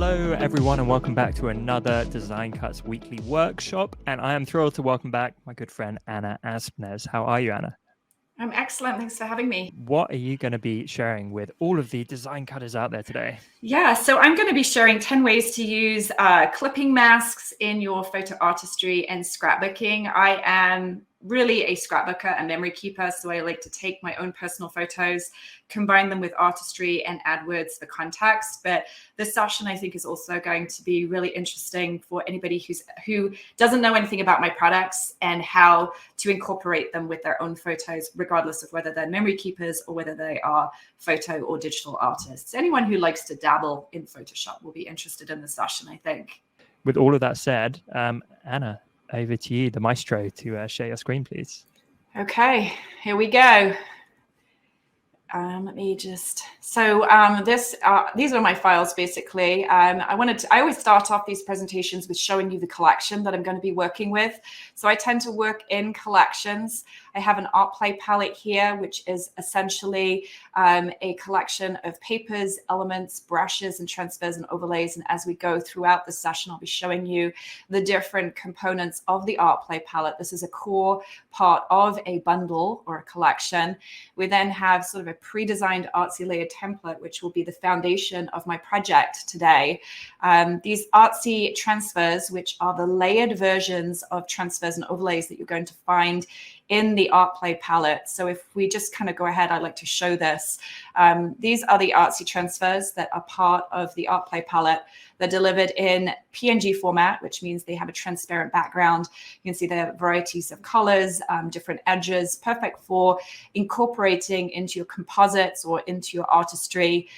Hello everyone and welcome back to another Design Cuts weekly workshop, and I am thrilled to welcome back my good friend Anna Aspnes. How are you, Anna? I'm excellent. Thanks for having me. What are you going to be sharing with all of the design cutters out there today? Yeah, so I'm going to be sharing 10 ways to use clipping masks in your photo artistry and scrapbooking. I am really a scrapbooker and memory keeper, so I like to take my own personal photos, combine them with artistry, and add words for context. But this session, I think, is also going to be really interesting for anybody who doesn't know anything about my products and how to incorporate them with their own photos, regardless of whether they're memory keepers or whether they are photo or digital artists. Anyone who likes to dabble in Photoshop will be interested in this session, I think. With all of that said, Anna, over to you, the maestro, to share your screen, please. Okay, here we go. Let me just, these are my files basically. I always start off these presentations with showing you the collection that I'm going to be working with. So I tend to work in collections. I have an art play palette here, which is essentially a collection of papers, elements, brushes, and transfers and overlays. And as we go throughout the session, I'll be showing you the different components of the art play palette. This is a core part of a bundle or a collection. We then have sort of a pre-designed Artsy layer template, which will be the foundation of my project today. These Artsy transfers, which are the layered versions of transfers and overlays that you're going to find in the art play palette. So if we just kind of go ahead, I'd like to show this. These are the Artsy transfers that are part of the art play palette. They're delivered in PNG format, which means they have a transparent background. You can see there are varieties of colors, different edges, perfect for incorporating into your composites or into your artistry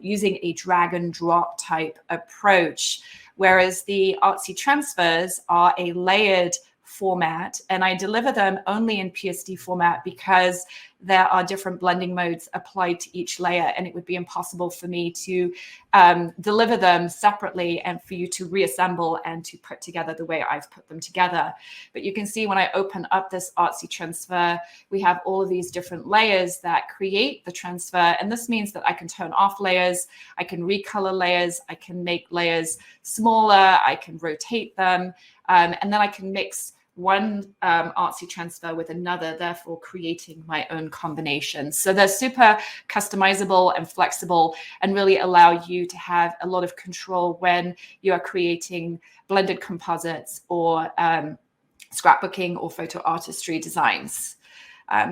using a drag and drop type approach. Whereas the Artsy transfers are a layered format, and I deliver them only in PSD format because there are different blending modes applied to each layer, and it would be impossible for me to deliver them separately and for you to reassemble and to put together the way I've put them together. But you can see when I open up this Artsy transfer, we have all of these different layers that create the transfer, and this means that I can turn off layers, I can recolor layers, I can make layers smaller, I can rotate them, and then I can mix one Artsy transfer with another, therefore creating my own combination. So they're super customizable and flexible and really allow you to have a lot of control when you are creating blended composites or scrapbooking or photo artistry designs.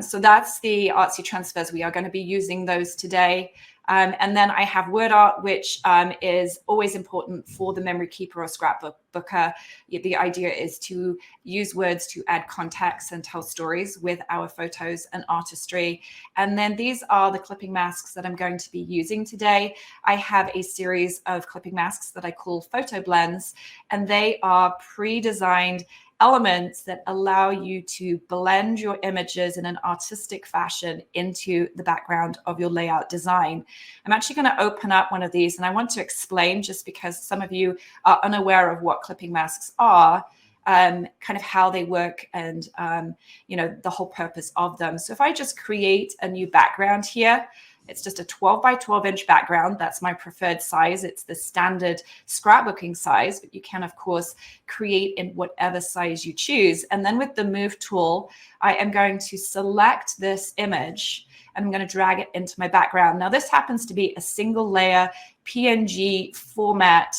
So that's the Artsy transfers. We are going to be using those today. And then I have word art, which is always important for the memory keeper or scrapbooker. The idea is to use words to add context and tell stories with our photos and artistry. And then these are the clipping masks that I'm going to be using today. I have a series of clipping masks that I call photo blends, and they are pre-designed elements that allow you to blend your images in an artistic fashion into the background of your layout design. I'm actually going to open up one of these, and I want to explain, just because some of you are unaware of what clipping masks are, kind of how they work and the whole purpose of them. So if I just create a new background here, it's just a 12 by 12 inch background. That's my preferred size. It's the standard scrapbooking size, but you can, of course, create in whatever size you choose. And then with the Move tool, I am going to select this image and I'm going to drag it into my background. Now, this happens to be a single layer PNG format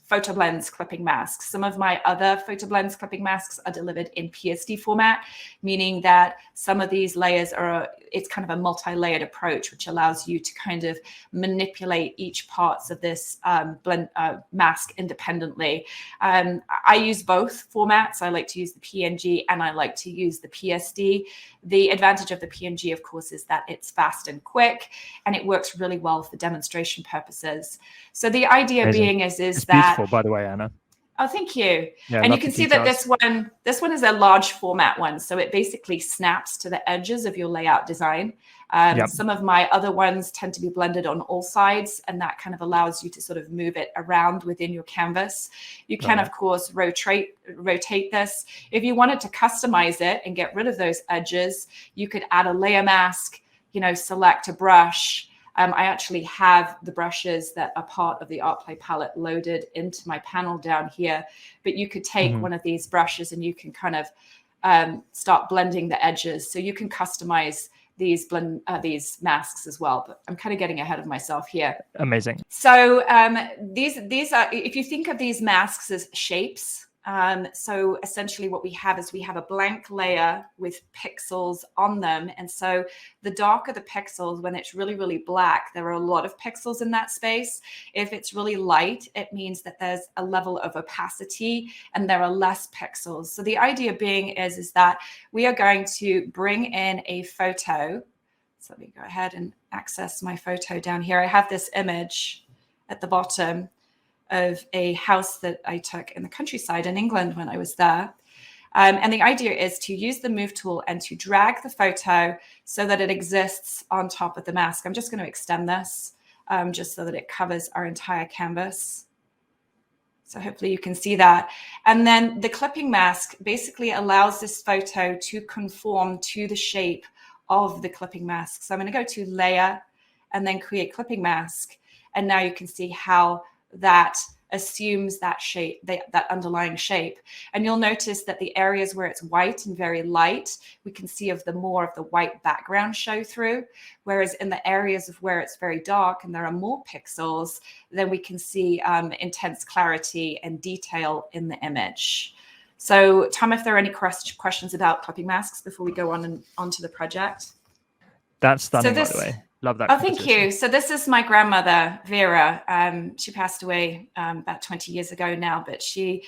photo blends clipping masks. Some of my other photo blends clipping masks are delivered in PSD format, meaning that some of these layers it's kind of a multi-layered approach, which allows you to kind of manipulate each parts of this mask independently. I use both formats. I like to use the PNG and I like to use the PSD. The advantage of the PNG, of course, is that it's fast and quick, and it works really well for demonstration purposes. So the idea Amazing. being is it's that beautiful, by the way, Anna. Oh, thank you. Yeah, and you can see that this one is a large format one. So it basically snaps to the edges of your layout design. Yep. Some of my other ones tend to be blended on all sides, and that kind of allows you to sort of move it around within your canvas. You can, of course, rotate this. If you wanted to customize it and get rid of those edges, you could add a layer mask, select a brush, I actually have the brushes that are part of the Artplay palette loaded into my panel down here, but you could take one of these brushes and you can kind of start blending the edges. So you can customize these masks as well, but I'm kind of getting ahead of myself here. Amazing. So these are, if you think of these masks as shapes, so essentially what we have is we have a blank layer with pixels on them. And so the darker the pixels, when it's really, really black, there are a lot of pixels in that space. If it's really light, it means that there's a level of opacity and there are less pixels. So the idea being is that we are going to bring in a photo. So let me go ahead and access my photo down here. I have this image at the bottom of a house that I took in the countryside in England when I was there. And the idea is to use the move tool and to drag the photo so that it exists on top of the mask. I'm just going to extend this just so that it covers our entire canvas. So hopefully you can see that. And then the clipping mask basically allows this photo to conform to the shape of the clipping mask. So I'm going to go to layer and then create clipping mask. And now you can see how that assumes that shape, that underlying shape. And you'll notice that the areas where it's white and very light, we can see more of the white background show through. Whereas in the areas of where it's very dark and there are more pixels, then we can see intense clarity and detail in the image. So Tom, if there are any questions about clipping masks before we go on to the project. That's stunning, by the way. Love that. Oh, thank you. So this is my grandmother, Vera. She passed away about 20 years ago now, but she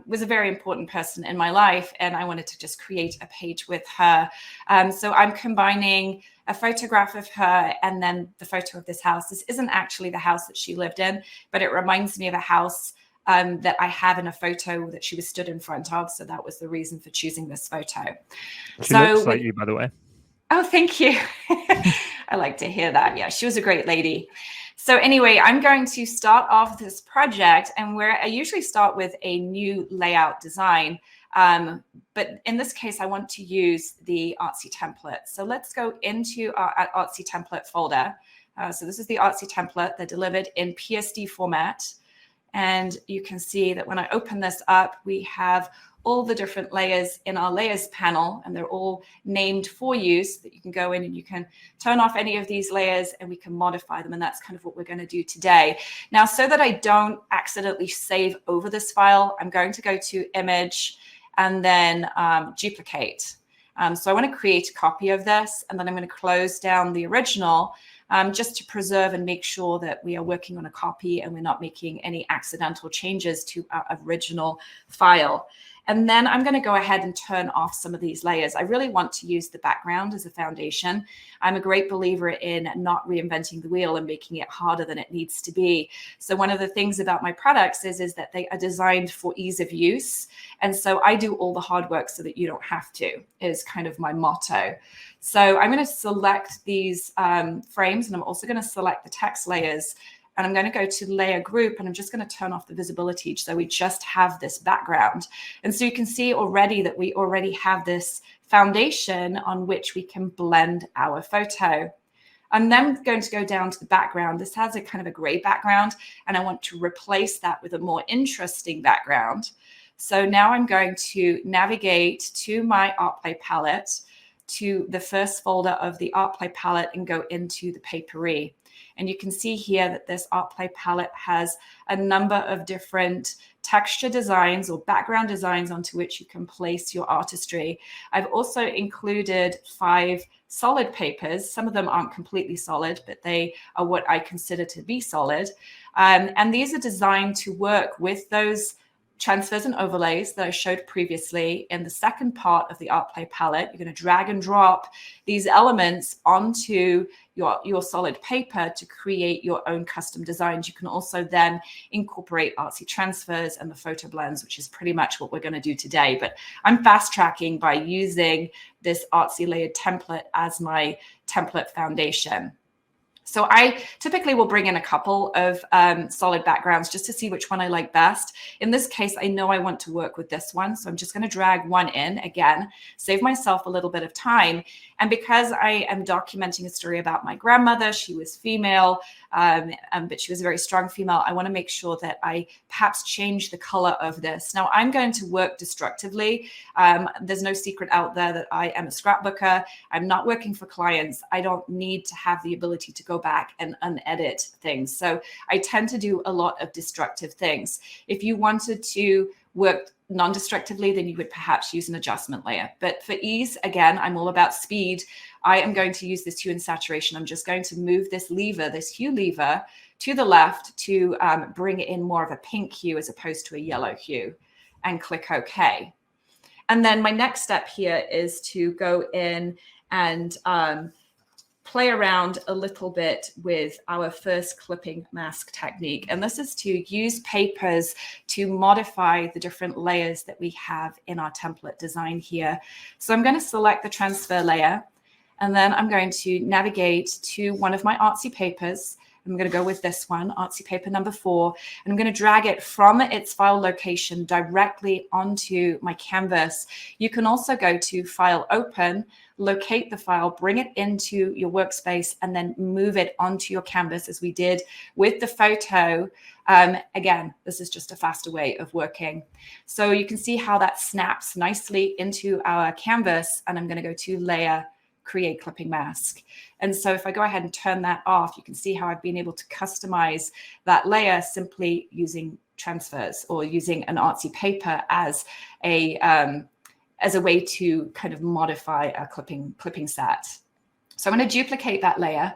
was a very important person in my life, and I wanted to just create a page with her. So I'm combining a photograph of her and then the photo of this house. This isn't actually the house that she lived in, but it reminds me of a house that I have in a photo that she was stood in front of. So that was the reason for choosing this photo. She looks like you, by the way. Oh, thank you. I like to hear that. Yeah, she was a great lady. So anyway, I'm going to start off this project, and where I usually start with a new layout design. But in this case, I want to use the Artsy template. So let's go into our Artsy template folder. So this is the Artsy template. They're delivered in PSD format. And you can see that when I open this up, we have all the different layers in our layers panel, and they're all named for you so that you can go in and you can turn off any of these layers and we can modify them. And that's kind of what we're going to do today. Now, so that I don't accidentally save over this file, I'm going to go to image and then duplicate. So I want to create a copy of this, and then I'm going to close down the original just to preserve and make sure that we are working on a copy and we're not making any accidental changes to our original file. And then I'm going to go ahead and turn off some of these layers. I really want to use the background as a foundation. I'm a great believer in not reinventing the wheel and making it harder than it needs to be. So one of the things about my products is that they are designed for ease of use. And so I do all the hard work so that you don't have to, is kind of my motto. So I'm going to select these frames, and I'm also going to select the text layers. And I'm going to go to layer group, and I'm just going to turn off the visibility so we just have this background. And so you can see already that we already have this foundation on which we can blend our photo. I'm then going to go down to the background. This has a kind of a gray background, and I want to replace that with a more interesting background. So now I'm going to navigate to my Artplay palette, to the first folder of the Artplay palette, and go into the papery. And you can see here that this Artplay palette has a number of different texture designs or background designs onto which you can place your artistry. I've also included 5 solid papers. Some of them aren't completely solid, but they are what I consider to be solid. And these are designed to work with those transfers and overlays that I showed previously in the second part of the Artplay palette. You're going to drag and drop these elements onto your solid paper to create your own custom designs. You can also then incorporate Artsy Transfers and the photo blends, which is pretty much what we're going to do today. But I'm fast tracking by using this Artsy layered template as my template foundation. So I typically will bring in a couple of solid backgrounds just to see which one I like best. In this case, I know I want to work with this one. So I'm just going to drag one in again, save myself a little bit of time. And because I am documenting a story about my grandmother, she was female, but she was a very strong female. I want to make sure that I perhaps change the color of this. Now I'm going to work destructively. There's no secret out there that I am a scrapbooker. I'm not working for clients. I don't need to have the ability to go back and unedit things. So I tend to do a lot of destructive things. If you wanted to work non-destructively, then you would perhaps use an adjustment layer. But for ease, again, I'm all about speed. I am going to use this hue and saturation. I'm just going to move this lever, this hue lever, to the left to bring in more of a pink hue as opposed to a yellow hue, and click OK. And then my next step here is to go in and play around a little bit with our first clipping mask technique. And this is to use papers to modify the different layers that we have in our template design here. So I'm going to select the transfer layer, and then I'm going to navigate to one of my Artsy papers. I'm going to go with this one, Artsy paper number 4, and I'm going to drag it from its file location directly onto my canvas. You can also go to File Open, locate the file, bring it into your workspace, and then move it onto your canvas as we did with the photo. Again, this is just a faster way of working. So you can see how that snaps nicely into our canvas, and I'm going to go to Layer, Create Clipping Mask. And so if I go ahead and turn that off, you can see how I've been able to customize that layer simply using transfers or using an Artsy paper as a way to kind of modify a clipping set. So I'm going to duplicate that layer,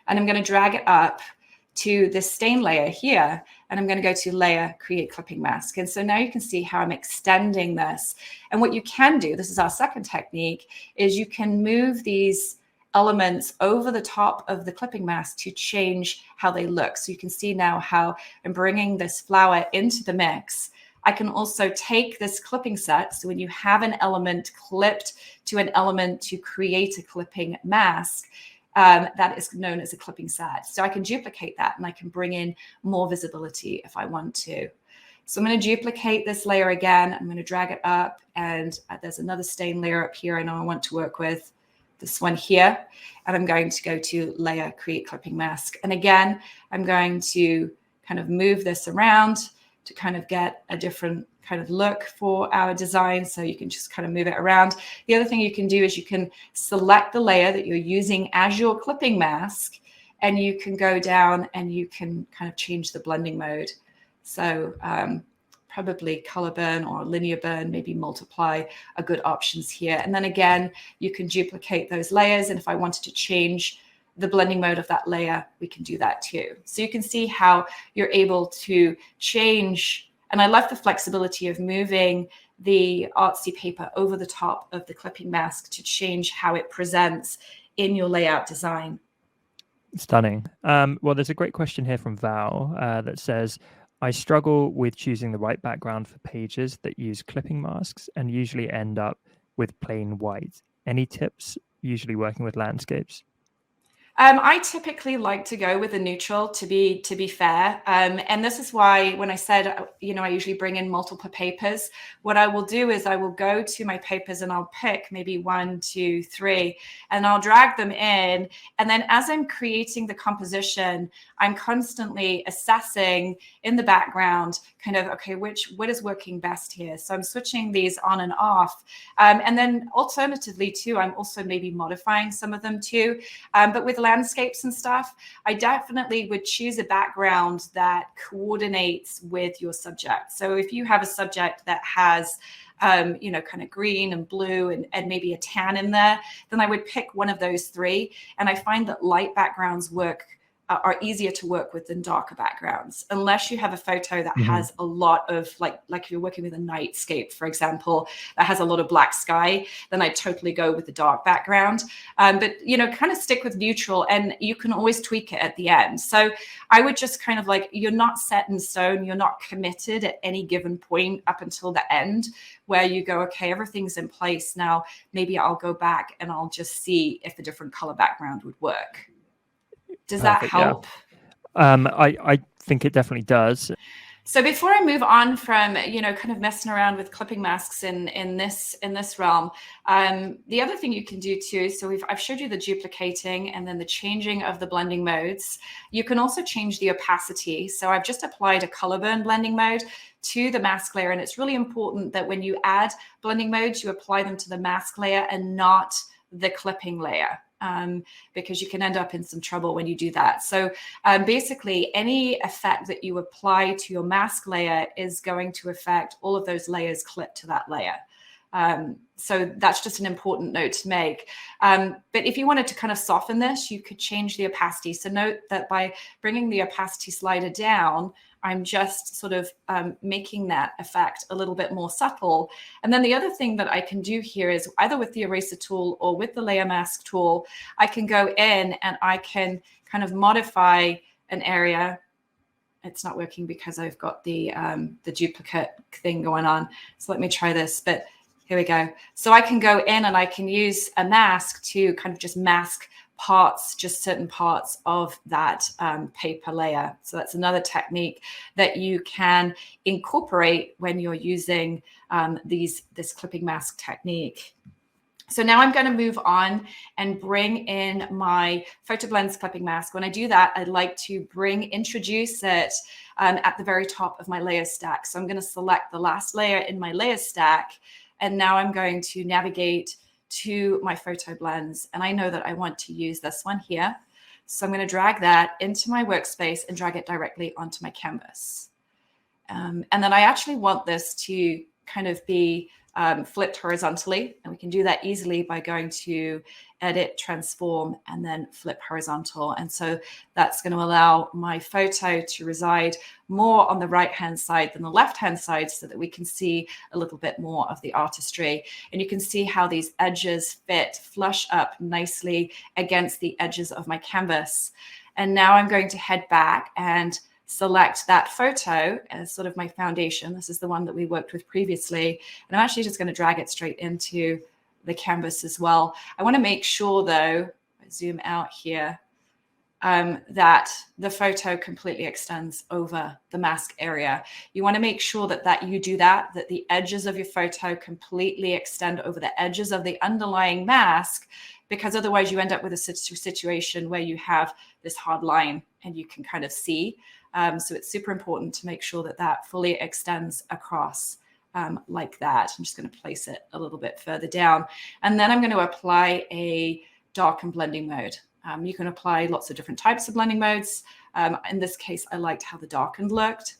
and I'm going to drag it up to this stain layer here, and I'm going to go to Layer, Create Clipping Mask. And so now you can see how I'm extending this. And what you can do, this is our second technique, is you can move these elements over the top of the clipping mask to change how they look. So you can see now how I'm bringing this flower into the mix. I can also take this clipping set. So when you have an element clipped to an element to create a clipping mask, that is known as a clipping set. So I can duplicate that, and I can bring in more visibility if I want to. So I'm going to duplicate this layer again. I'm going to drag it up, and there's another stain layer up here I know I want to work with, this one here. And I'm going to go to Layer, Create Clipping Mask. And again, I'm going to kind of move this around to kind of get a different kind of look for our design. So you can just kind of move it around. The other thing you can do is you can select the layer that you're using as your clipping mask, and you can go down and you can kind of change the blending mode. So probably color burn or linear burn, maybe multiply are good options here. And then again, you can duplicate those layers. And if I wanted to change the blending mode of that layer, we can do that too. So you can see how you're able to change. And I love the flexibility of moving the Artsy paper over the top of the clipping mask to change how it presents in your layout design. Stunning. Well, there's a great question here from Val that says, I struggle with choosing the right background for pages that use clipping masks and usually end up with plain white. Any tips, usually working with landscapes? I typically like to go with a neutral to be fair. And this is why when I said, I usually bring in multiple papers, what I will do is I will go to my papers and I'll pick maybe 1, 2, 3, and I'll drag them in. And then as I'm creating the composition, I'm constantly assessing in the background kind of, okay, what is working best here? So I'm switching these on and off. And then alternatively too, I'm also maybe modifying some of them too. But with landscapes and stuff, I definitely would choose a background that coordinates with your subject. So if you have a subject that has kind of green and blue and maybe a tan in there, then I would pick one of those 3. And I find that light backgrounds are easier to work with than darker backgrounds, unless you have a photo that has a lot of like if you're working with a nightscape, for example, that has a lot of black sky, then I totally go with the dark background. But kind of stick with neutral, and you can always tweak it at the end. So I would just kind of you're not set in stone, you're not committed at any given point up until the end where you go, okay, everything's in place now. Maybe I'll go back and I'll just see if a different color background would work. Does that Perfect, yeah. help? I think it definitely does. So before I move on from, kind of messing around with clipping masks in this realm, the other thing you can do too, so I've showed you the duplicating and then the changing of the blending modes. You can also change the opacity. So I've just applied a color burn blending mode to the mask layer, and it's really important that when you add blending modes, you apply them to the mask layer and not the clipping layer. Because you can end up in some trouble when you do that. So basically, any effect that you apply to your mask layer is going to affect all of those layers clipped to that layer. So that's just an important note to make. But if you wanted to kind of soften this, you could change the opacity. So note that by bringing the opacity slider down, I'm just sort of making that effect a little bit more subtle. And then the other thing that I can do here is either with the eraser tool or with the layer mask tool, I can go in and I can kind of modify an area. It's not working because I've got the duplicate thing going on. So let me try this, but here we go. So I can go in and I can use a mask to kind of just mask parts, just certain parts of that paper layer. So that's another technique that you can incorporate when you're using this clipping mask technique. So now I'm going to move on and bring in my Photo Blends clipping mask. When I do that, I'd like to introduce it at the very top of my layer stack. So I'm going to select the last layer in my layer stack. And now I'm going to navigate to my Photo Blends. And I know that I want to use this one here. So I'm going to drag that into my workspace and drag it directly onto my canvas. And then I actually want this to kind of be flipped horizontally. And we can do that easily by going to Edit, Transform, and then Flip Horizontal. And so that's going to allow my photo to reside more on the right-hand side than the left-hand side so that we can see a little bit more of the artistry. And you can see how these edges fit flush up nicely against the edges of my canvas. And now I'm going to head back and select that photo as sort of my foundation. This is the one that we worked with previously. And I'm actually just going to drag it straight into the canvas as well. I want to make sure though, zoom out here, that the photo completely extends over the mask area. You want to make sure that you do that the edges of your photo completely extend over the edges of the underlying mask, because otherwise you end up with a situation where you have this hard line and you can kind of see. So it's super important to make sure that fully extends across like that. I'm just going to place it a little bit further down. And then I'm going to apply a darken blending mode. You can apply lots of different types of blending modes. In this case, I liked how the darkened looked.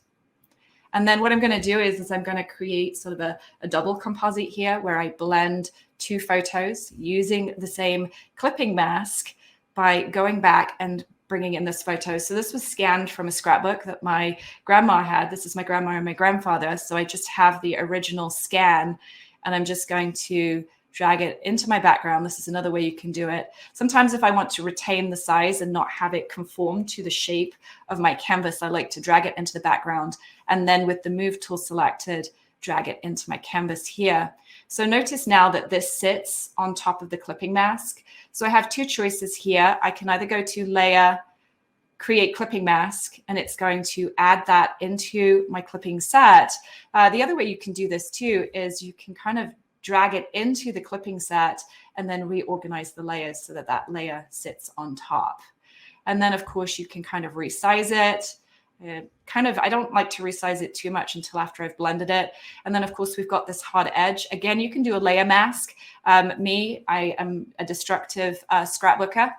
And then what I'm going to do is I'm going to create sort of a double composite here where I blend two photos using the same clipping mask by going back and bringing in this photo. So this was scanned from a scrapbook that my grandma had. This is my grandma and my grandfather. So I just have the original scan and I'm just going to drag it into my background. This is another way you can do it. Sometimes if I want to retain the size and not have it conform to the shape of my canvas, I like to drag it into the background. And then with the move tool selected, drag it into my canvas here. So notice now that this sits on top of the clipping mask. So I have two choices here. I can either go to Layer, Create Clipping Mask, and it's going to add that into my clipping set. The other way you can do this too is you can kind of drag it into the clipping set and then reorganize the layers so that layer sits on top. And then of course you can kind of resize it. I don't like to resize it too much until after I've blended it. And then of course we've got this hard edge. Again, you can do a layer mask. I am a destructive scrapbooker.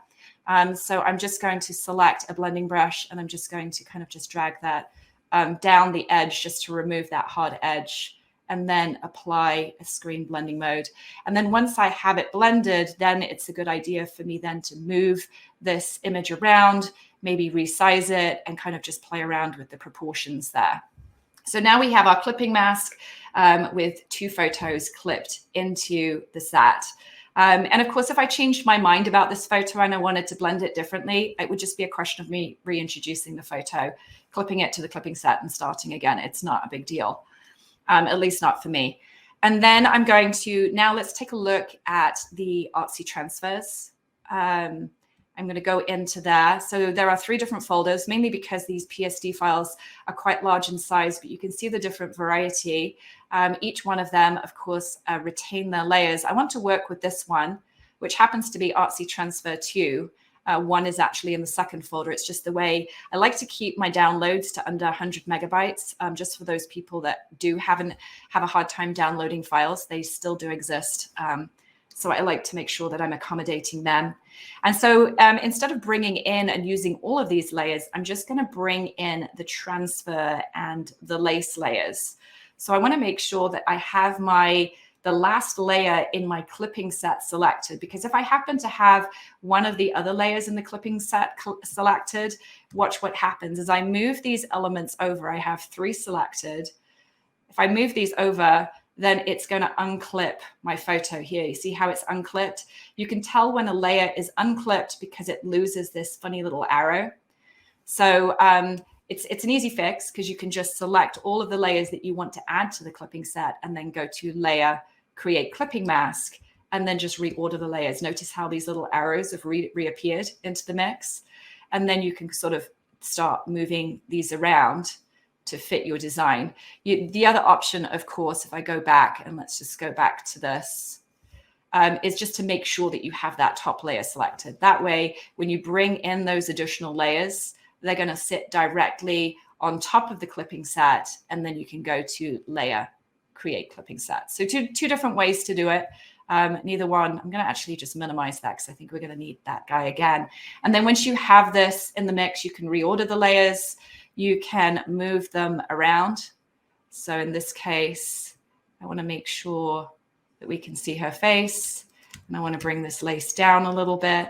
So I'm just going to select a blending brush and I'm just going to kind of just drag that down the edge just to remove that hard edge, and then apply a screen blending mode. And then once I have it blended, then it's a good idea for me then to move this image around, maybe resize it and kind of just play around with the proportions there. So now we have our clipping mask with two photos clipped into the set. And of course, if I changed my mind about this photo and I wanted to blend it differently, it would just be a question of me reintroducing the photo, clipping it to the clipping set and starting again. It's not a big deal, at least not for me. And then I'm going to, now let's take a look at the Artsy Transfers. I'm I'm going to go into there. So there are 3 different folders, mainly because these PSD files are quite large in size, but you can see the different variety. Each one of them, of course, retain their layers. I want to work with this one, which happens to be Artsy Transfer 2. One is actually in the second folder. It's just the way I like to keep my downloads to under 100 megabytes, just for those people that do have a hard time downloading files. They still do exist. So I like to make sure that I'm accommodating them. And so instead of bringing in and using all of these layers, I'm just going to bring in the transfer and the lace layers. So I want to make sure that I have the last layer in my clipping set selected, because if I happen to have one of the other layers in the clipping set selected, watch what happens. As I move these elements over, I have 3 selected. If I move these over, then it's going to unclip my photo here. You see how it's unclipped? You can tell when a layer is unclipped because it loses this funny little arrow. So it's an easy fix, because you can just select all of the layers that you want to add to the clipping set and then go to Layer, Create Clipping Mask, and then just reorder the layers. Notice how these little arrows have reappeared into the mix. And then you can sort of start moving these around to fit your design. The other option, of course, if I go back, and let's just go back to this, is just to make sure that you have that top layer selected. That way, when you bring in those additional layers, they're going to sit directly on top of the clipping set, and then you can go to Layer, Create Clipping Set. So two different ways to do it. Neither one, I'm going to actually just minimize that because I think we're going to need that guy again. And then once you have this in the mix, you can reorder the layers. You can move them around. So in this case, I want to make sure that we can see her face. And I want to bring this lace down a little bit.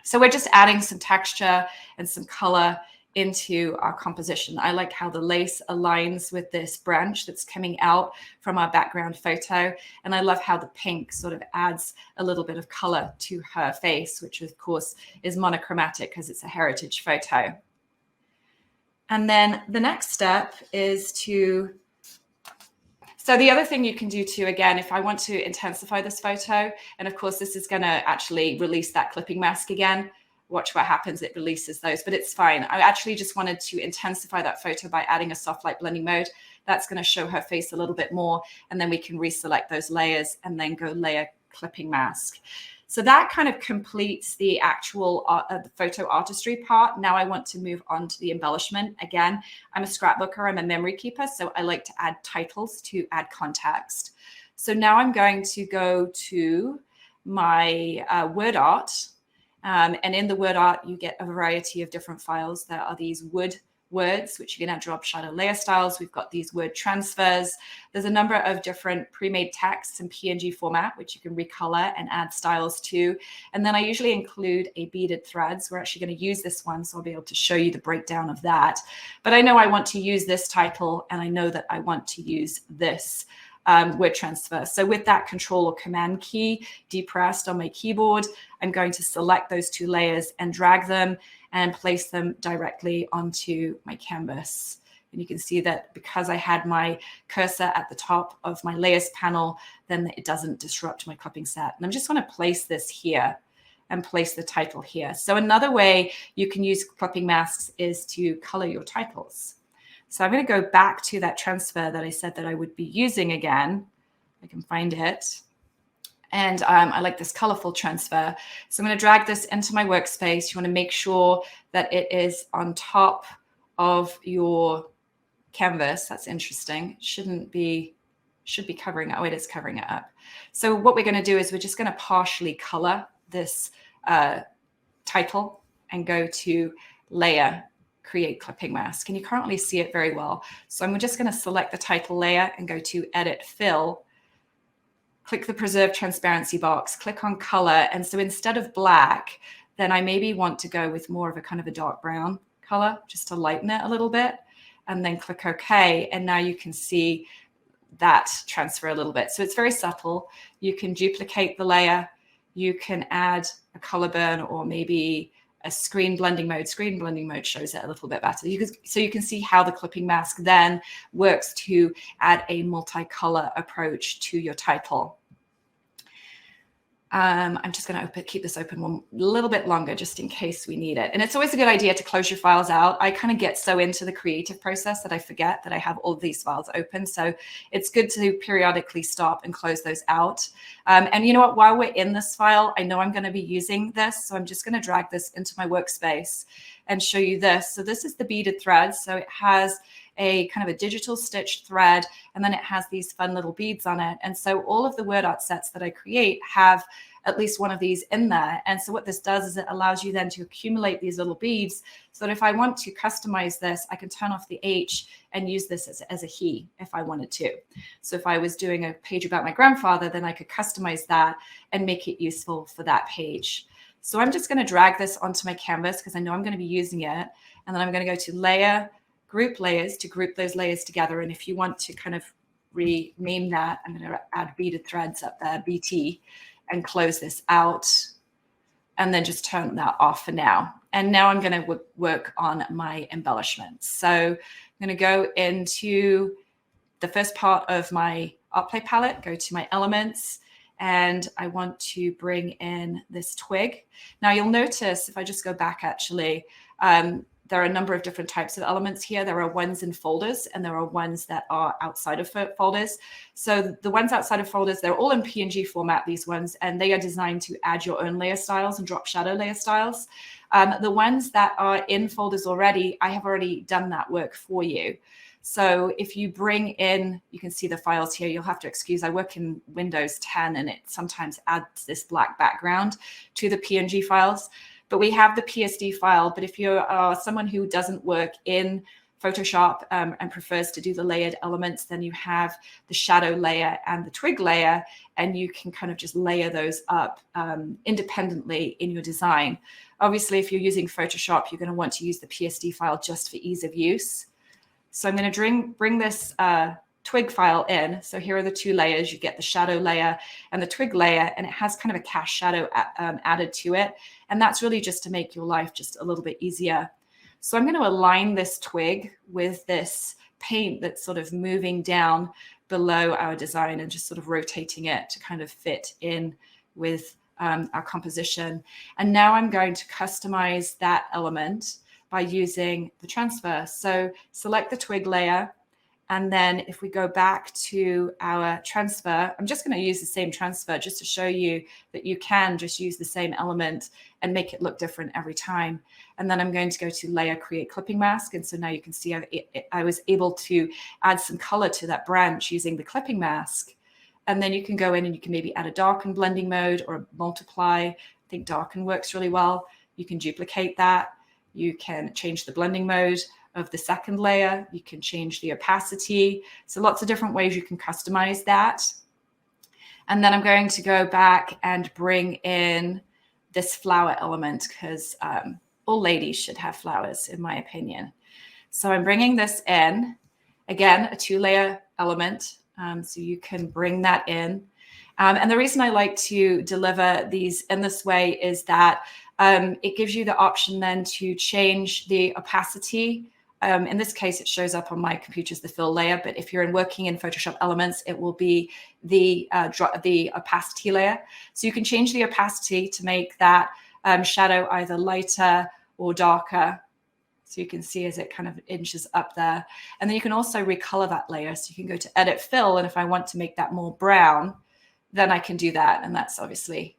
So we're just adding some texture and some color into our composition. I like how the lace aligns with this branch that's coming out from our background photo. And I love how the pink sort of adds a little bit of color to her face, which of course is monochromatic because it's a heritage photo. And then the next step is so the other thing you can do too, again, if I want to intensify this photo, and of course this is going to actually release that clipping mask again. Watch what happens, it releases those, but it's fine. I actually just wanted to intensify that photo by adding a soft light blending mode. That's going to show her face a little bit more, and then we can reselect those layers and then go Layer, Clipping Mask. So that kind of completes the actual the photo artistry part. Now I want to move on to the embellishment. Again, I'm a scrapbooker, I'm a memory keeper, so I like to add titles to add context. So now I'm going to go to my word art. And in the word art, you get a variety of different files. There are these words, which you can add drop shadow layer styles. We've got these word transfers. There's a number of different pre-made texts in PNG format, which you can recolor and add styles to. And then I usually include a beaded threads. We're actually going to use this one, so I'll be able to show you the breakdown of that. But I know I want to use this title, and I know that I want to use this word transfer. So with that Control or Command key depressed on my keyboard, I'm going to select those 2 layers and drag them and place them directly onto my canvas. And you can see that because I had my cursor at the top of my layers panel, then it doesn't disrupt my clipping set. And I'm just going to place this here and place the title here. So another way you can use clipping masks is to color your titles. So I'm going to go back to that transfer that I said that I would be using again. I can find it. And I like this colorful transfer. So I'm going to drag this into my workspace. You want to make sure that it is on top of your canvas. That's interesting. Should be covering it. Oh, it is covering it up. So what we're going to do is we're just going to partially color this title and go to Layer, Create Clipping Mask. And you can't really see it very well. So I'm just going to select the title layer and go to Edit Fill. Click the Preserve Transparency box, click on color. And so instead of black, then I maybe want to go with more of a kind of a dark brown color, just to lighten it a little bit. And then click OK. And now you can see that transfer a little bit. So it's very subtle. You can duplicate the layer. You can add a color burn or maybe a screen blending mode. Screen blending mode shows it a little bit better. So you can see how the clipping mask then works to add a multicolor approach to your title. I'm just going to keep this open one little bit longer just in case we need it. And it's always a good idea to close your files out. I kind of get so into the creative process that I forget that I have all of these files open. So it's good to periodically stop and close those out. And you know what, while we're in this file, I know I'm going to be using this. So I'm just going to drag this into my workspace and show you this. So this is the beaded thread. So it has a kind of a digital stitched thread, and then it has these fun little beads on it. And so all of the word art sets that I create have at least one of these in there. And so what this does is it allows you then to accumulate these little beads so that if I want to customize this, I can turn off the H and use this as a he if I wanted to. So if I was doing a page about my grandfather, then I could customize that and make it useful for that page. So I'm just going to drag this onto my canvas because I know I'm going to be using it. And then I'm going to go to Layer, Group Layers to group those layers together. And if you want to kind of rename that, I'm going to add beaded threads up there, BT, and close this out. And then just turn that off for now. And now I'm going to work on my embellishments. So I'm going to go into the first part of my art play palette, go to my elements, and I want to bring in this twig. Now you'll notice if I just go back actually, there are a number of different types of elements here. There are ones in folders and there are ones that are outside of folders. So the ones outside of folders, they're all in PNG format, these ones, and they are designed to add your own layer styles and drop shadow layer styles. The ones that are in folders already, I have already done that work for you. So if you bring in, you can see the files here, you'll have to excuse, I work in Windows 10 and it sometimes adds this black background to the PNG files. But we have the PSD file. But if you're someone who doesn't work in Photoshop and prefers to do the layered elements, then you have the shadow layer and the twig layer, and you can kind of just layer those up independently in your design. Obviously, if you're using Photoshop, you're going to want to use the PSD file just for ease of use. So I'm going to bring this twig file in. So here are the two layers. You get the shadow layer and the twig layer, and it has kind of a cast shadow added to it. And that's really just to make your life just a little bit easier. So I'm going to align this twig with this paint that's sort of moving down below our design and just sort of rotating it to kind of fit in with our composition. And now I'm going to customize that element by using the transfer. So select the twig layer. And then if we go back to our transfer, I'm just going to use the same transfer just to show you that you can just use the same element and make it look different every time. And then I'm going to go to Layer, Create Clipping Mask. And so now you can see I was able to add some color to that branch using the clipping mask. And then you can go in and you can maybe add a darken blending mode or multiply. I think darken works really well. You can duplicate that. You can change the blending mode of the second layer. You can change the opacity. So lots of different ways you can customize that. And then I'm going to go back and bring in this flower element because all ladies should have flowers, in my opinion. So I'm bringing this in. Again, a 2-layer element. So you can bring that in. And the reason I like to deliver these in this way is that it gives you the option then to change the opacity. In this case, it shows up on my computer as the fill layer, but if you're working in Photoshop Elements, it will be the opacity layer. So you can change the opacity to make that shadow either lighter or darker. So you can see as it kind of inches up there. And then you can also recolor that layer. So you can go to Edit Fill, and if I want to make that more brown, then I can do that. And that's obviously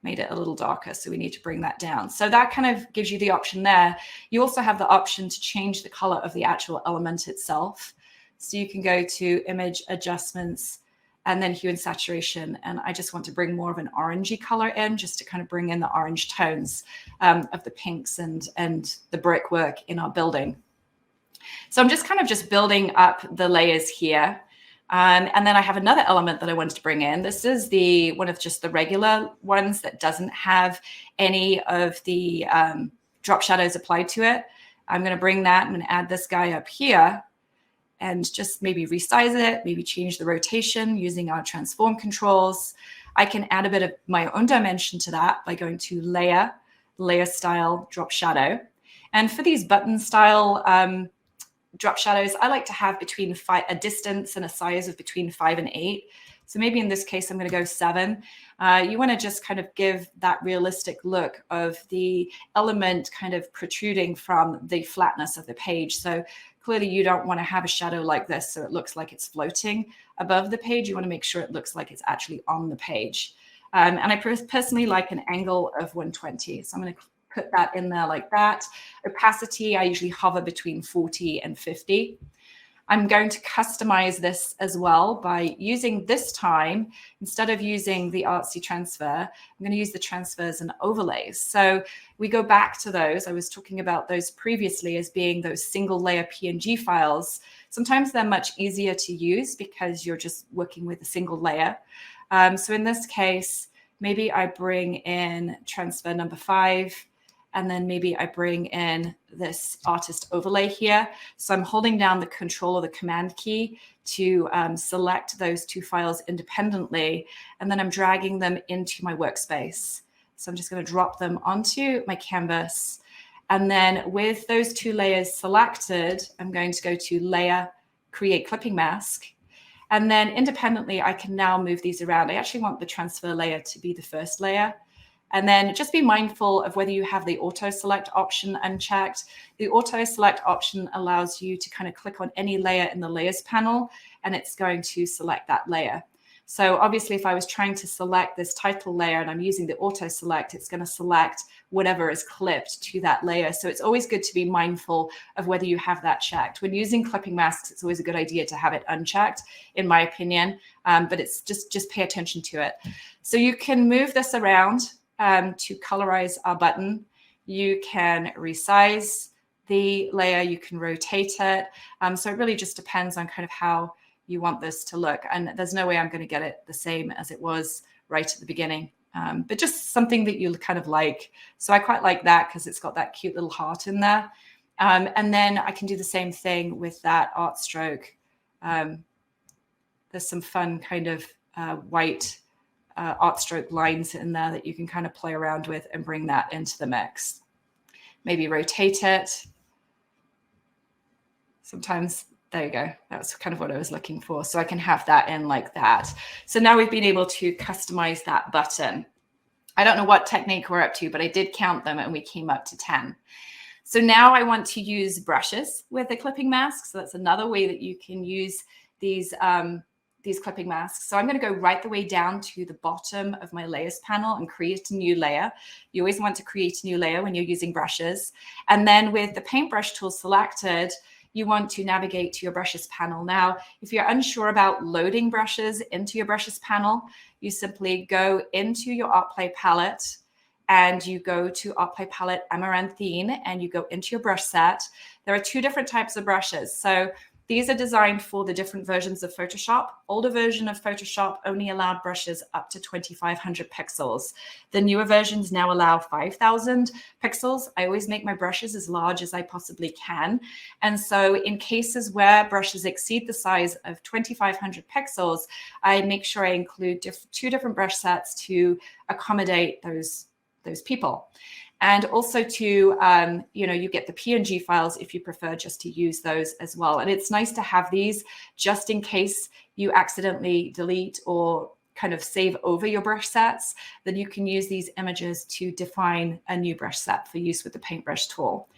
made it a little darker, so we need to bring that down. So that kind of gives you the option there. You also have the option to change the color of the actual element itself. So you can go to Image Adjustments and then Hue and Saturation. And I just want to bring more of an orangey color in, just to kind of bring in the orange tones of the pinks and the brickwork in our building. So I'm just kind of just building up the layers here. And then I have another element that I wanted to bring in. This is one of just the regular ones that doesn't have any of the drop shadows applied to it. I'm going to bring that. I'm going to add this guy up here and just maybe resize it, maybe change the rotation using our transform controls. I can add a bit of my own dimension to that by going to Layer, Layer Style, Drop Shadow. And for these button style drop shadows, I like to have between a distance and a size of between 5 and 8. So maybe in this case, I'm going to go 7. You want to just kind of give that realistic look of the element kind of protruding from the flatness of the page. So clearly you don't want to have a shadow like this so it looks like it's floating above the page. You want to make sure it looks like it's actually on the page. And I personally like an angle of 120. So I'm going to put that in there like that. Opacity, I usually hover between 40 and 50. I'm going to customize this as well by using this time, instead of using the Artsy Transfer, I'm going to use the transfers and overlays. So we go back to those. I was talking about those previously as being those single layer PNG files. Sometimes they're much easier to use because you're just working with a single layer. So in this case, maybe I bring in transfer number 5. And then maybe I bring in this artist overlay here. So I'm holding down the control or the command key to select those 2 files independently. And then I'm dragging them into my workspace. So I'm just going to drop them onto my canvas. And then with those 2 layers selected, I'm going to go to Layer, Create Clipping Mask. And then independently, I can now move these around. I actually want the transfer layer to be the first layer. And then just be mindful of whether you have the auto select option unchecked. The auto select option allows you to kind of click on any layer in the layers panel, and it's going to select that layer. So obviously, if I was trying to select this title layer and I'm using the auto select, it's going to select whatever is clipped to that layer. So it's always good to be mindful of whether you have that checked. When using clipping masks, it's always a good idea to have it unchecked, in my opinion, but it's just pay attention to it. So you can move this around to colorize our button. You can resize the layer, you can rotate it. So it really just depends on kind of how you want this to look. And there's no way I'm going to get it the same as it was right at the beginning, but just something that you kind of like. So I quite like that because it's got that cute little heart in there. And then I can do the same thing with that art stroke. There's some fun kind of white art stroke lines in there that you can kind of play around with and bring that into the mix. Maybe rotate it. Sometimes, there you go. That's kind of what I was looking for. So I can have that in like that. So now we've been able to customize that button. I don't know what technique we're up to, but I did count them and we came up to 10. So now I want to use brushes with the clipping mask. So that's another way that you can use these clipping masks. So I'm going to go right the way down to the bottom of my layers panel and create a new layer. You always want to create a new layer when you're using brushes. And then with the paintbrush tool selected, you want to navigate to your brushes panel. Now, if you're unsure about loading brushes into your brushes panel, you simply go into your Art Play palette and you go to Art Play palette Amaranthine and you go into your brush set. There are 2 different types of brushes. So these are designed for the different versions of Photoshop. Older version of Photoshop only allowed brushes up to 2,500 pixels. The newer versions now allow 5,000 pixels. I always make my brushes as large as I possibly can. And so in cases where brushes exceed the size of 2,500 pixels, I make sure I include 2 different brush sets to accommodate those people. And also to, you get the PNG files if you prefer just to use those as well. And it's nice to have these just in case you accidentally delete or kind of save over your brush sets, then you can use these images to define a new brush set for use with the paintbrush tool.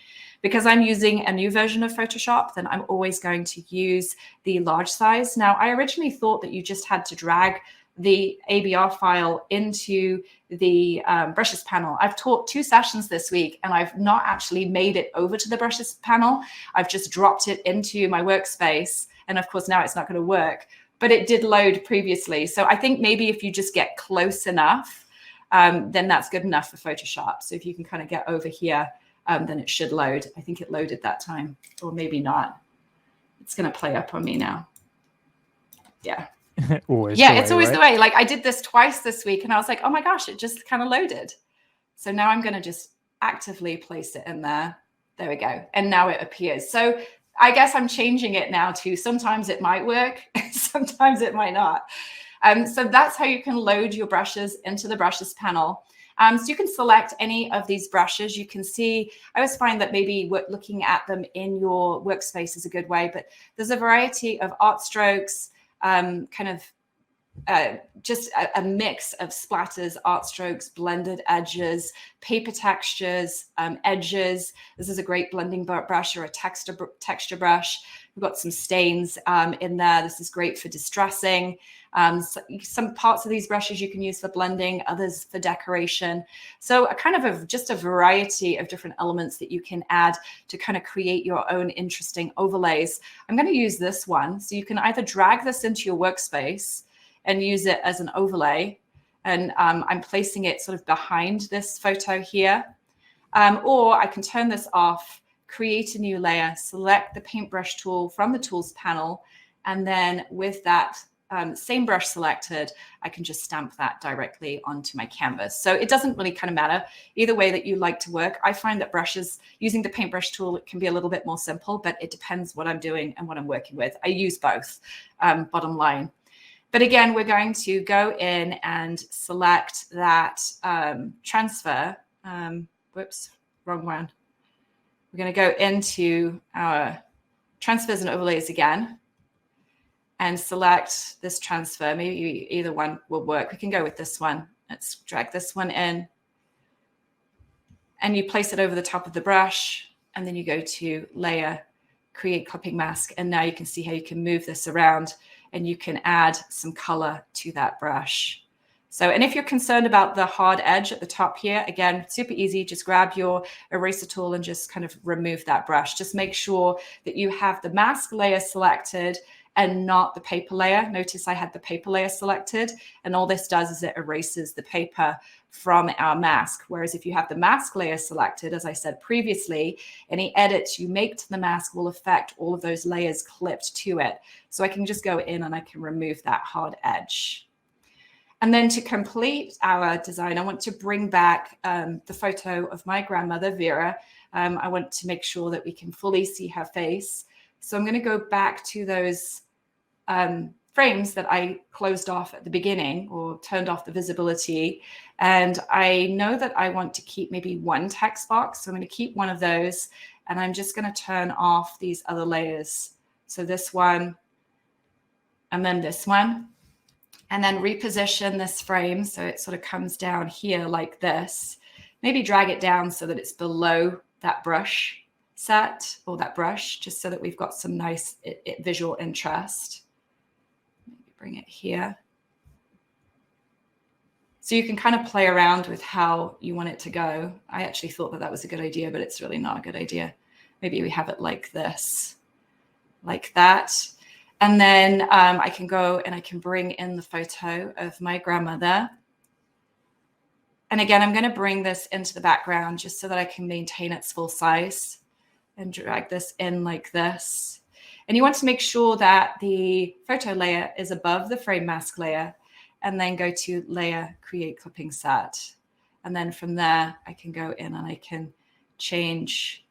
Because I'm using a new version of Photoshop, then I'm always going to use the large size. Now, I originally thought that you just had to drag the ABR file into the brushes panel. I've taught 2 sessions this week and I've not actually made it over to the brushes panel. I've just dropped it into my workspace. And of course, now it's not going to work, but it did load previously. So I think maybe if you just get close enough, then that's good enough for Photoshop. So if you can kind of get over here, then it should load. I think it loaded that time, or maybe not. It's going to play up on me now. Yeah. It's always the way. Like I did this twice this week and I was like, oh my gosh, it just kind of loaded. So now I'm going to just actively place it in there. There we go. And now it appears. So I guess I'm changing it now to sometimes it might work, sometimes it might not. So that's how you can load your brushes into the brushes panel. So you can select any of these brushes. You can see, I always find that maybe looking at them in your workspace is a good way, but there's a variety of art strokes, kind of just a mix of splatters, art strokes, blended edges, paper textures, edges. This is a great blending brush or a texture brush. We've got some stains in there. This is great for distressing. Some parts of these brushes you can use for blending, others for decoration. So a kind of just a variety of different elements that you can add to kind of create your own interesting overlays. I'm going to use this one. So you can either drag this into your workspace and use it as an overlay. And I'm placing it sort of behind this photo here. Or I can turn this off, create a new layer, select the paintbrush tool from the tools panel, and then with that same brush selected, I can just stamp that directly onto my canvas. So it doesn't really kind of matter either way that you like to work. I find that brushes, using the paintbrush tool, it can be a little bit more simple, but it depends what I'm doing and what I'm working with. I use both, bottom line. But again, we're going to go in and select that transfer. Whoops, wrong one. We're going to go into our transfers and overlays again and select this transfer. Maybe either one will work. We can go with this one. Let's drag this one in. And you place it over the top of the brush. And then you go to Layer, Create Clipping Mask. And now you can see how you can move this around and you can add some color to that brush. So, and if you're concerned about the hard edge at the top here, again, super easy. Just grab your eraser tool and just kind of remove that brush. Just make sure that you have the mask layer selected and not the paper layer. Notice I had the paper layer selected, and all this does is it erases the paper from our mask. Whereas if you have the mask layer selected, as I said previously, any edits you make to the mask will affect all of those layers clipped to it. So I can just go in and I can remove that hard edge. And then to complete our design, I want to bring back the photo of my grandmother, Vera. I want to make sure that we can fully see her face. So I'm going to go back to those frames that I closed off at the beginning or turned off the visibility. And I know that I want to keep maybe one text box. So I'm going to keep one of those. And I'm just going to turn off these other layers. So this one and then this one. And then reposition this frame so it sort of comes down here like this. Maybe drag it down so that it's below that brush set or that brush, just so that we've got some nice visual interest. Maybe bring it here. So you can kind of play around with how you want it to go. I actually thought that that was a good idea, but it's really not a good idea. Maybe we have it like this, like that. And then I can go and I can bring in the photo of my grandmother. And again, I'm going to bring this into the background just so that I can maintain its full size and drag this in like this. And you want to make sure that the photo layer is above the frame mask layer, and then go to Layer, Create Clipping Set. And then from there, I can go in and I can change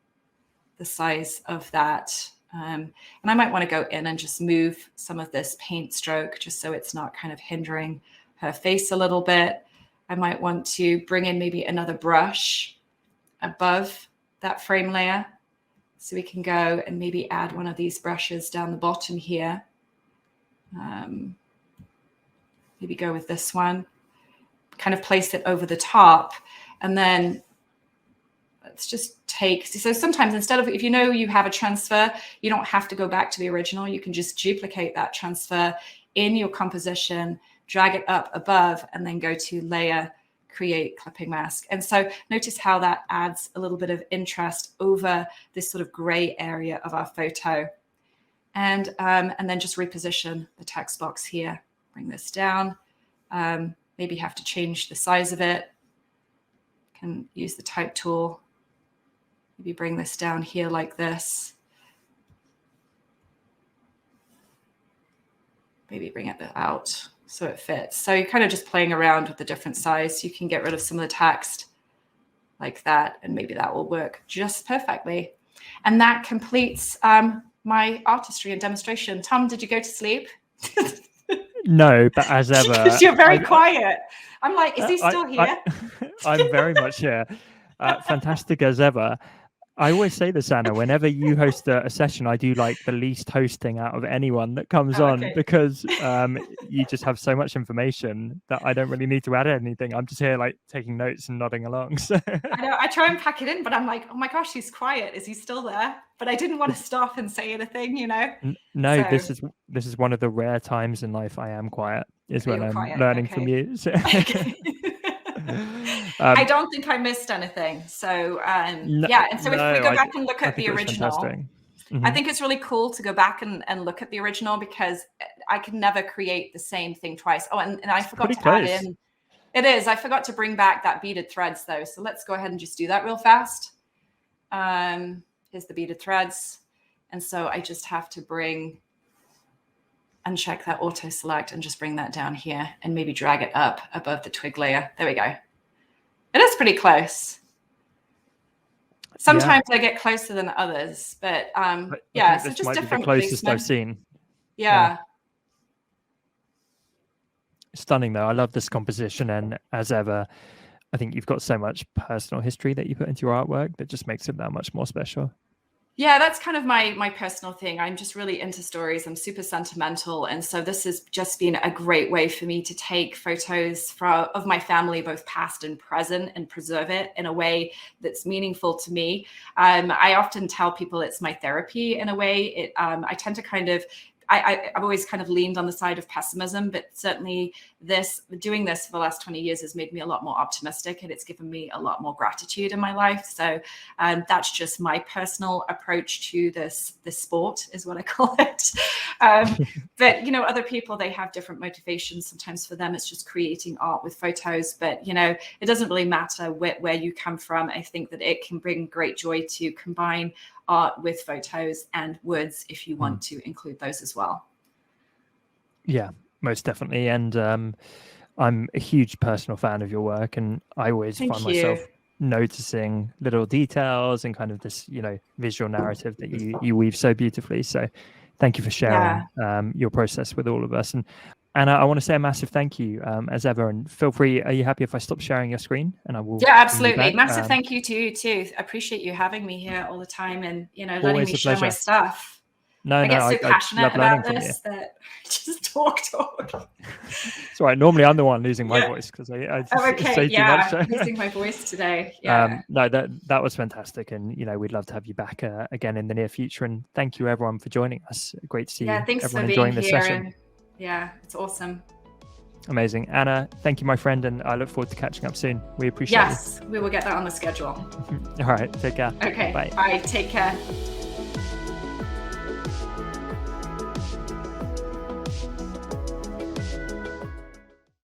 the size of that. And I might want to go in and just move some of this paint stroke just so it's not kind of hindering her face a little bit. I might want to bring in maybe another brush above that frame layer. So we can go and maybe add one of these brushes down the bottom here. Maybe go with this one, kind of place it over the top, and then let's just take, so sometimes instead of, if you know you have a transfer, you don't have to go back to the original. You can just duplicate that transfer in your composition, drag it up above, and then go to Layer, Create Clipping Mask. And so notice how that adds a little bit of interest over this sort of gray area of our photo. And then just reposition the text box here. Bring this down. Maybe have to change the size of it. Can use the type tool. Maybe bring this down here like this. Maybe bring it out so it fits. So you're kind of just playing around with the different size. You can get rid of some of the text like that, and maybe that will work just perfectly. And that completes my artistry and demonstration. Tom, did you go to sleep? No, but as ever, you're very quiet. I'm like, is he still here? I'm very much here. Fantastic as ever. I always say this, Anna, whenever you host a session, I do like the least hosting out of anyone that comes on, Okay. because you just have so much information that I don't really need to add anything. I'm just here like taking notes and nodding along. So I know, I try and pack it in, but I'm like, oh my gosh, he's quiet. Is he still there? But I didn't want to stop and say anything, you know? No, So, this is one of the rare times in life I am quiet, is when you're I'm quiet. learning Okay. from you. So, Okay. I don't think I missed anything. So yeah, and so if we go back and look at the original, I think it's really cool to go back and look at the original, because I can never create the same thing twice. Oh, and I forgot to add in, it is, I forgot to bring back that beaded threads though. So let's go ahead and just do that real fast. Here's the beaded threads. And so I just have to uncheck that auto select and just bring that down here and maybe drag it up above the twig layer. There we go. It is pretty close. Sometimes I get closer than others, but yeah, so just different closest placement. I've seen. Yeah. Stunning though. I love this composition, and as ever, I think you've got so much personal history that you put into your artwork that just makes it that much more special. Yeah, that's kind of my personal thing. I'm just really into stories. I'm super sentimental. And so this has just been a great way for me to take photos of my family, both past and present, and preserve it in a way that's meaningful to me. I often tell people it's my therapy in a way. I tend to kind of, I've always kind of leaned on the side of pessimism, but certainly doing this for the last 20 years has made me a lot more optimistic, and it's given me a lot more gratitude in my life. So that's just my personal approach to this sport, is what I call it. But, you know, other people, they have different motivations. Sometimes for them, it's just creating art with photos, but, you know, it doesn't really matter where you come from. I think that it can bring great joy to combine art with photos and words if you want to include those as well. Yeah, most definitely. And I'm a huge personal fan of your work, and I always find myself noticing little details and kind of this, you know, visual narrative that you weave so beautifully. So thank you for sharing your process with all of us. And Anna, I want to say a massive thank you as ever, and feel free. Are you happy if I stop sharing your screen? And I will. Yeah, absolutely. Massive thank you to you too. I appreciate you having me here all the time, and, you know, letting me share my stuff. I get so passionate about this that I just talk. It's all right. Normally I'm the one losing my voice because I say too much. So. Losing my voice today. Yeah. No, that was fantastic, and, you know, we'd love to have you back again in the near future. And thank you everyone for joining us. Great to see thanks everyone for enjoying being this here. session. Yeah, it's awesome. Amazing. Anna, thank you, my friend, and I look forward to catching up soon. We appreciate it. Yes, we will get that on the schedule. All right, take care. Okay, bye. Take care.